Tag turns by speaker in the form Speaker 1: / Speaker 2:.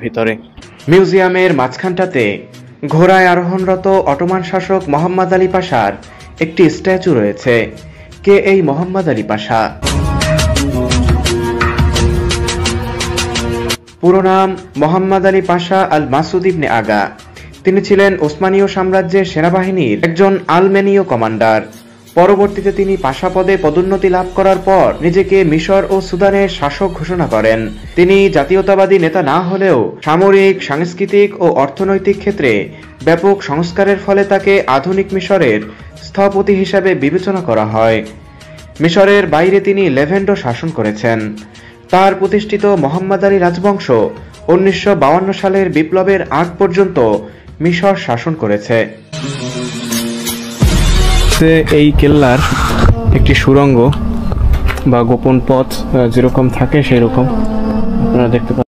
Speaker 1: ভিতরে মিউজিয়ামের মাঝখানটাতে ঘোড়ায় আরোহণরত অটোমান শাসক মোহাম্মদ আলী পাশার একটি স্ট্যাচু রয়েছে। কে এই মোহাম্মদ আলী পাশা? পুরো নাম মোহাম্মদ আলী পাশা আল মাসুদ ইবনে আগা। তিনি ছিলেন ওসমানীয় সাম্রাজ্যের সেনাবাহিনীর একজন আলমেনীয় কমান্ডার। পরবর্তীতে তিনি পাশা পদে পদোন্নতি লাভ করার পর নিজেকে মিশর ও সুদানের শাসক ঘোষণা করেন। তিনি জাতীয়তাবাদী নেতা না হলেও সামরিক, সাংস্কৃতিক ও অর্থনৈতিক ক্ষেত্রে ব্যাপক সংস্কারের ফলে তাকে আধুনিক মিশরের স্থপতি হিসাবে বিবেচনা করা হয়। মিশরের বাইরে তিনি লেভেন্টও শাসন করেছেন। তার প্রতিষ্ঠিত মোহাম্মদ আলী রাজবংশ 1952 সালের বিপ্লবের আগ পর্যন্ত মিশর শাসন করেছে। এই কেল্লার একটি সুড়ঙ্গ বা গোপন পথ যেরকম থাকে সেই রকম আপনারা দেখতে পাচ্ছেন।